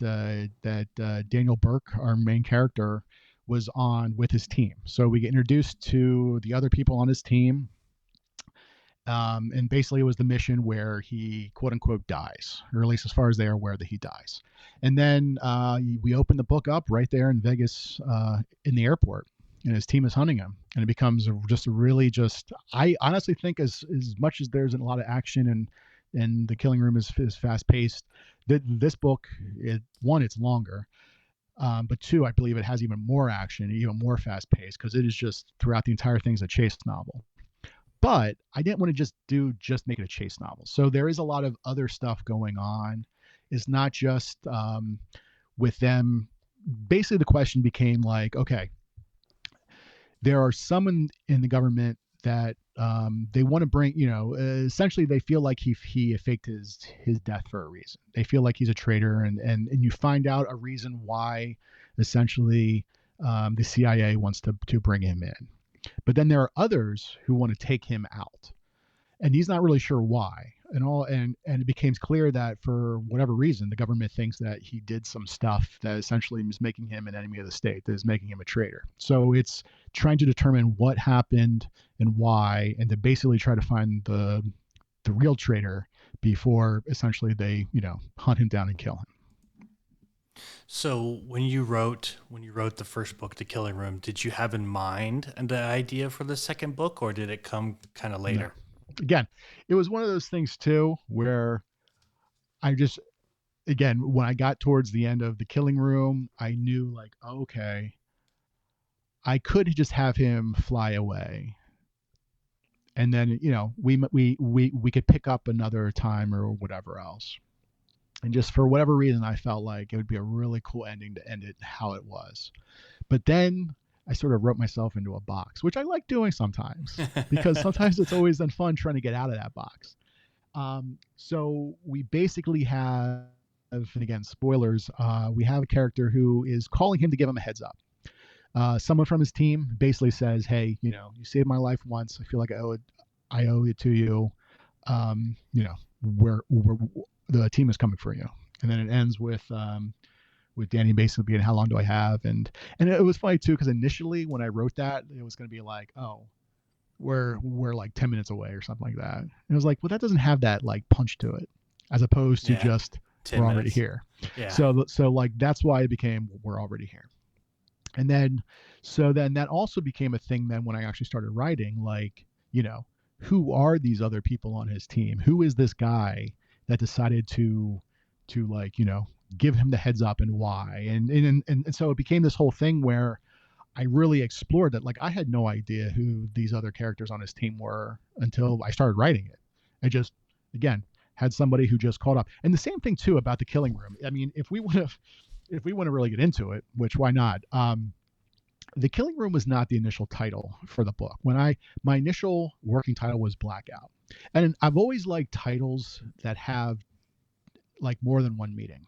Daniel Burke, our main character, was on with his team. So we get introduced to the other people on his team, and basically it was the mission where he quote unquote dies, or at least as far as they are aware that he dies. And then we open the book up right there in Vegas, in the airport, and his team is hunting him, and it becomes just a really just. I honestly think as much as there's a lot of action and the Killing Room is fast paced, that this book, it's longer. But two, I believe it has even more action, even more fast paced, because it is just throughout the entire thing is a chase novel. But I didn't want to just make it a chase novel. So there is a lot of other stuff going on. It's not just with them. Basically, the question became like, okay, there are some in the government that they want to bring. Essentially, they feel like he faked his death for a reason. They feel like he's a traitor, and you find out a reason why, essentially, the CIA wants to bring him in. But then there are others who want to take him out, and he's not really sure why. And it becomes clear that for whatever reason, the government thinks that he did some stuff that essentially is making him an enemy of the state, that is making him a traitor. So it's trying to determine what happened and why, and to basically try to find the real traitor before essentially they hunt him down and kill him. So when you wrote the first book, The Killing Room, did you have in mind the idea for the second book, or did it come kind of No, later? again, it was one of those things too where I just, again, when I got towards the end of The Killing Room, I knew like, okay, I could just have him fly away, and then we could pick up another time or whatever else. And just for whatever reason, I felt like it would be a really cool ending to end it how it was. But then I sort of wrote myself into a box, which I like doing sometimes, because sometimes it's always been fun trying to get out of that box. So we basically have, and again, spoilers, we have a character who is calling him to give him a heads up. Someone from his team basically says, "Hey, you saved my life once. I feel like I owe it to you. Um, you know, we're the team is coming for you." And then it ends with Danny basically being, "How long do I have?" And it was funny too, because initially when I wrote that, it was going to be like, "Oh, we're like 10 minutes away" or something like that. And it was like, well, that doesn't have that like punch to it, as opposed to Yeah, just we're 10 already minutes. here. Yeah. So like that's why it became we're already here. And then that also became a thing then when I actually started writing, like, you know, who are these other people on his team? Who is this guy that decided to like, give him the heads up, and why? And so it became this whole thing where I really explored that. Like, I had no idea who these other characters on his team were until I started writing it. I just, again, had somebody who just caught up. And the same thing too about the Killing Room. I mean, if we want to really get into it, which why not? The Killing Room was not the initial title for the book. My initial working title was Blackout, and I've always liked titles that have like more than one meaning.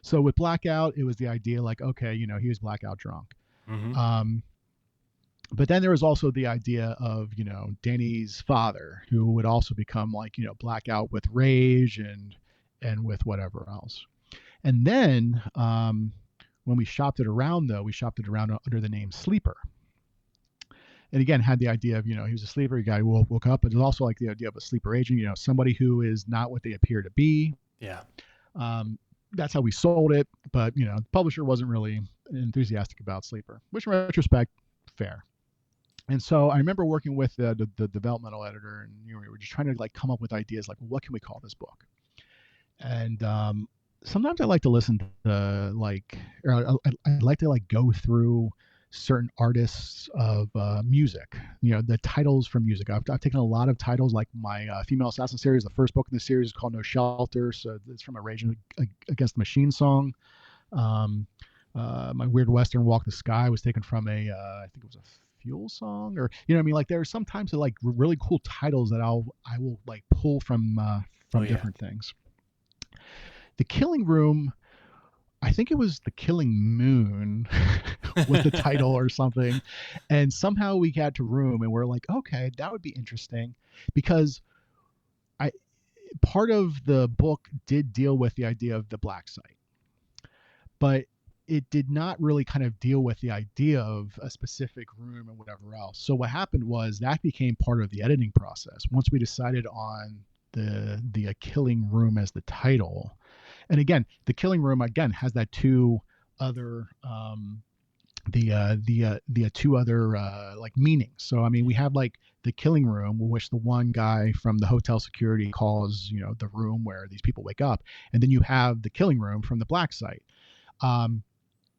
So with Blackout, it was the idea like, okay, he was blackout drunk. Mm-hmm. But then there was also the idea of, Danny's father, who would also become like, blackout with rage and with whatever else. And then when we shopped it around, though, we shopped it around under the name Sleeper. And again, had the idea of, he was a sleeper, a guy who woke up, but there's also like the idea of a sleeper agent, somebody who is not what they appear to be. Yeah. That's how we sold it. But, the publisher wasn't really enthusiastic about Sleeper, which in retrospect, fair. And so I remember working with the developmental editor, and we were just trying to like come up with ideas like, well, what can we call this book? And sometimes I like to listen to I like to like go through certain artists of music, the titles from music. I've taken a lot of titles, like my Female Assassin series. The first book in the series is called No Shelter, so it's from a Rage Against the Machine song. My Weird Western Walk the Sky was taken from I think it was a Fuel song, or what I mean. Like, there are sometimes like really cool titles that I will like pull from different things. The Killing Room, I think it was The Killing Moon was the title or something. And somehow we got to room and we're like, okay, that would be interesting, because part of the book did deal with the idea of the black site, but it did not really kind of deal with the idea of a specific room and whatever else. So what happened was that became part of the editing process. Once we decided on the Killing Room as the title, and again, the Killing Room again has that two other the two other like meanings. So I mean, we have like the Killing Room, which the one guy from the hotel security calls, the room where these people wake up, and then you have the Killing Room from the black site.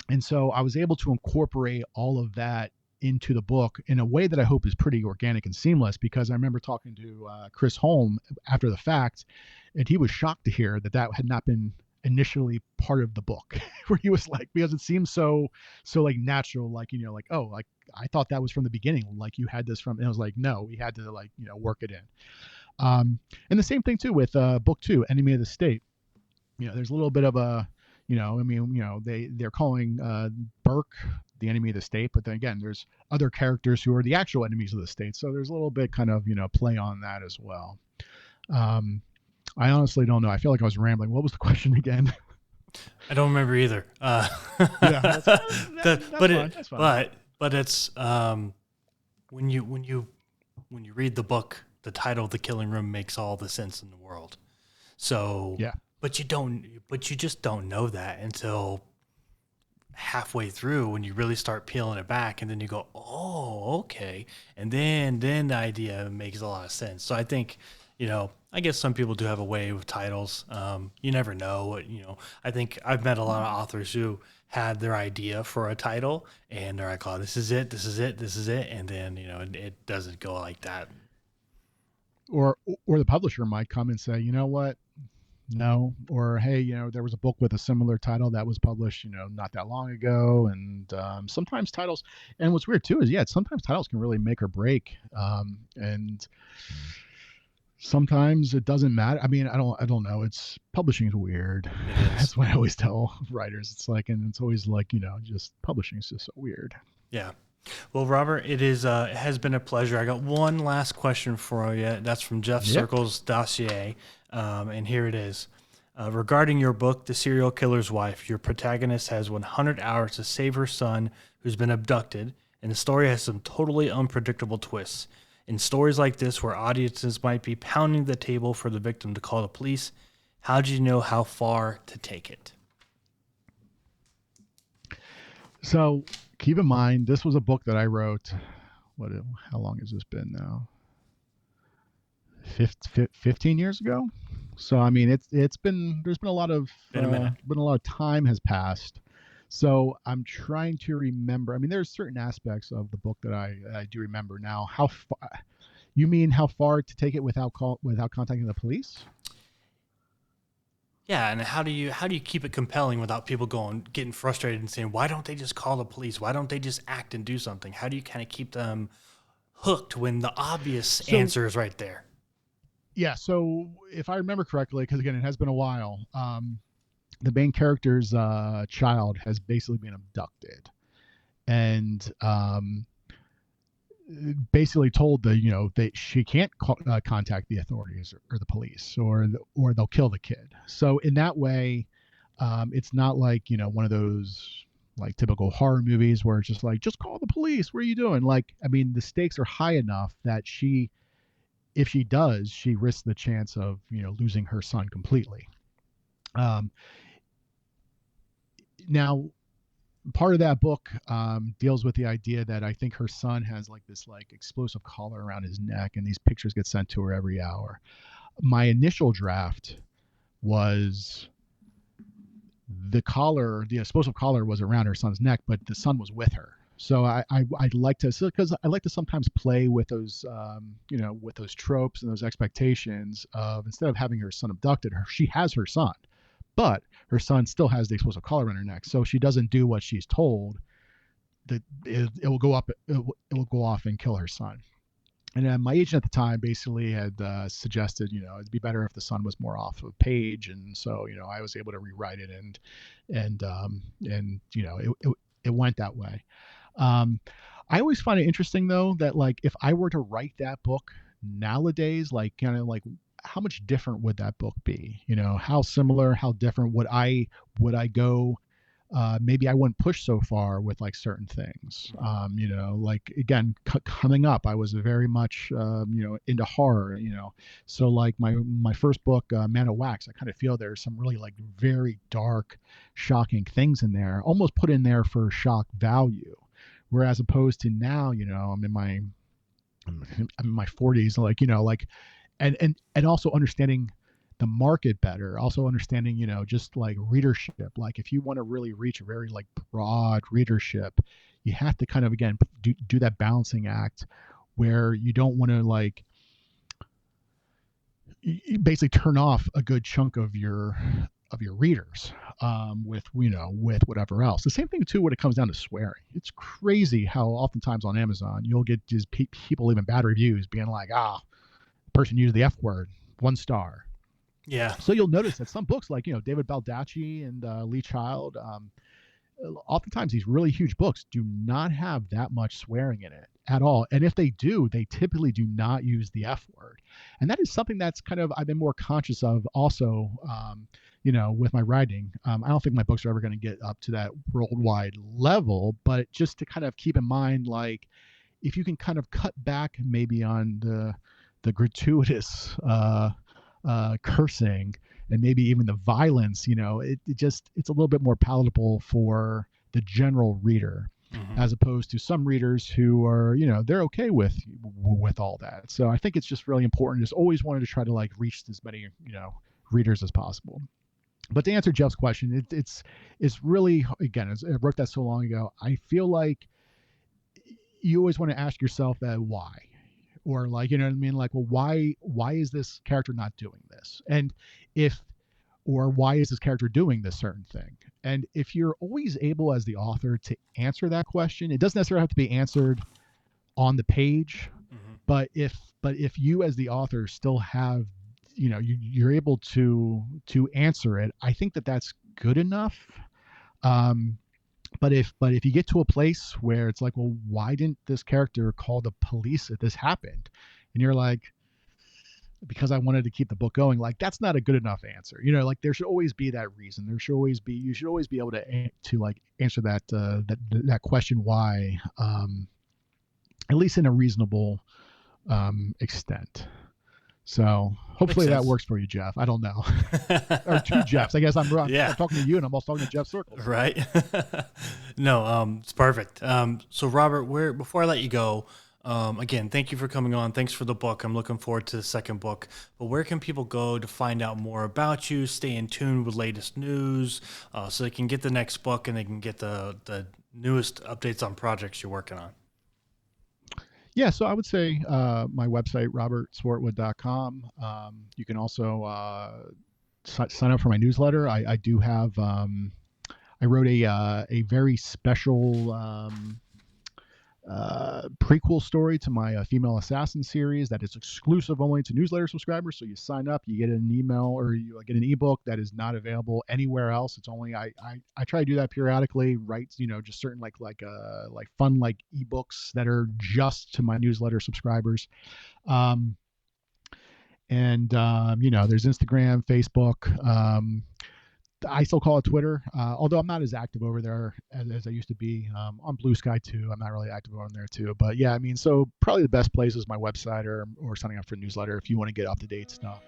And so I was able to incorporate all of that into the book in a way that I hope is pretty organic and seamless, because I remember talking to Chris Holm after the fact, and he was shocked to hear that had not been initially part of the book, where he was like, because it seems so like natural, like, like, oh, like I thought that was from the beginning, like you had this from, and I was like, no, we had to like, work it in. And the same thing too with book 2, Enemy of the State. There's a little bit of a, I mean, they're calling Burke the enemy of the state, but then again, there's other characters who are the actual enemies of the state. So there's a little bit kind of, play on that as well. I honestly don't know. I feel like I was rambling. What was the question again? I don't remember either. Yeah, that's fine. But it's when you read the book, the title, The Killing Room, makes all the sense in the world. So yeah. But you just don't know that until halfway through, when you really start peeling it back, and then you go, oh, okay. And then the idea makes a lot of sense. So I think, I guess some people do have a way with titles. You never know what, I think I've met a lot of authors who had their idea for a title and they're like, oh, this is it. And then, it doesn't go like that. Or the publisher might come and say, you know what? No. Or, hey, there was a book with a similar title that was published, not that long ago. And sometimes titles, and what's weird too is, sometimes titles can really make or break. And sometimes it doesn't matter. I mean, I don't know. It's publishing is weird. That's what I always tell writers. It's like, and it's always like, just publishing is just so weird. Yeah. Well, Robert, it has been a pleasure. I got one last question for you. That's from Jeff Circle's dossier. And here it is. Regarding your book, The Serial Killer's Wife, your protagonist has 100 hours to save her son who's been abducted, and the story has some totally unpredictable twists. In stories like this, where audiences might be pounding the table for the victim to call the police, how do you know how far to take it? So keep in mind, this was a book that I wrote. How long has this been now? 15 years ago. So I mean, it's been there's Been a minute. been a lot of time has passed. So I'm trying to remember. I mean, there's certain aspects of the book that I do remember now. How far? You mean how far to take it without contacting the police? Yeah, and how do you keep it compelling without people getting frustrated and saying, why don't they just call the police? Why don't they just act and do something? How do you kind of keep them hooked when the obvious So answer is right there? yeah, so if I remember correctly, because again, it has been a while. The main character's child has basically been abducted, and basically told that that she can't contact the authorities or the police or they'll kill the kid. So in that way, it's not like one of those like typical horror movies where it's just like just call the police. What are you doing? Like I mean, the stakes are high enough that if she does, she risks the chance of losing her son completely. Um, Now, part of that book deals with the idea that I think her son has like this like explosive collar around his neck, and these pictures get sent to her every hour. My initial draft was the explosive collar was around her son's neck, but the son was with her. So I'd like to, because I like to sometimes play with those with those tropes and those expectations of, instead of having her son abducted, she has her son, but her son still has the explosive collar around her neck. So if she doesn't do what she's told, that it will go up, it will go off and kill her son. And my agent at the time basically had suggested, it'd be better if the son was more off of page, and so I was able to rewrite it, and it went that way. Um, I always find it interesting though that like if I were to write that book nowadays, like kind of like how much different would that book be? How similar, how different would I go? Maybe I wouldn't push so far with like certain things. Like again, coming up, I was very much into horror. So like my first book, Man of Wax, I kind of feel there's some really like very dark, shocking things in there, almost put in there for shock value. Whereas opposed to now, I'm in my 40s, like like and also understanding the market better, also understanding just like readership. Like if you want to really reach a very like broad readership, you have to kind of again do that balancing act where you don't want to like you basically turn off a good chunk of your readers with whatever else. The same thing too when it comes down to swearing. It's crazy how oftentimes on Amazon you'll get these people leaving bad reviews being like, person used the F word, 1 star. Yeah. So you'll notice that some books like David Baldacci and Lee Child, oftentimes these really huge books do not have that much swearing in it at all. And if they do, they typically do not use the F word. And that is something that's kind of I've been more conscious of also, with my writing. I don't think my books are ever going to get up to that worldwide level, but just to kind of keep in mind, like if you can kind of cut back maybe on the gratuitous cursing and maybe even the violence, it's a little bit more palatable for the general reader, Hmm. as opposed to some readers who are, they're okay with all that. So I think it's just really important. Just always wanted to try to like reach as many, readers as possible. But to answer Jeff's question, it's really, again, I wrote that so long ago. I feel like you always want to ask yourself that why, or like what I mean, like, well, why is this character not doing this, and if or why is this character doing this certain thing. And if you're always able as the author to answer that question, it doesn't necessarily have to be answered on the page, Hmm. but if you as the author still have you're able to answer it, I think that that's good enough. um but if you get to a place where it's like, well, why didn't this character call the police if this happened, and you're like, because I wanted to keep the book going, like that's not a good enough answer. Like there should always be that reason. There should always be, you should always be able to like answer that question why, at least in a reasonable extent. So Makes hopefully that sense. works for you, Jeff. I don't know. Or two Jeffs. I guess I'm wrong. Yeah. I'm talking to you and I'm also talking to Jeff Circles. Right. No, it's perfect. So Robert, before I let you go, Again, thank you for coming on. Thanks for the book. I'm looking forward to the second book. But where can people go to find out more about you, stay in tune with latest news, so they can get the next book and they can get the newest updates on projects you're working on? Yeah, so I would say my website, robertswartwood.com. You can also sign up for my newsletter. I do have, I wrote a very special prequel story to my female assassin series that is exclusive only to newsletter subscribers. So you sign up, you get an email, or you get an ebook that is not available anywhere else. It's only I try to do that periodically, write just certain like fun like ebooks that are just to my newsletter subscribers. um and there's Instagram, Facebook. I still call it Twitter, although I'm not as active over there as I used to be. On Blue Sky too, I'm not really active on there too. But yeah, I mean, so probably the best place is my website or signing up for a newsletter if you want to get up to date stuff.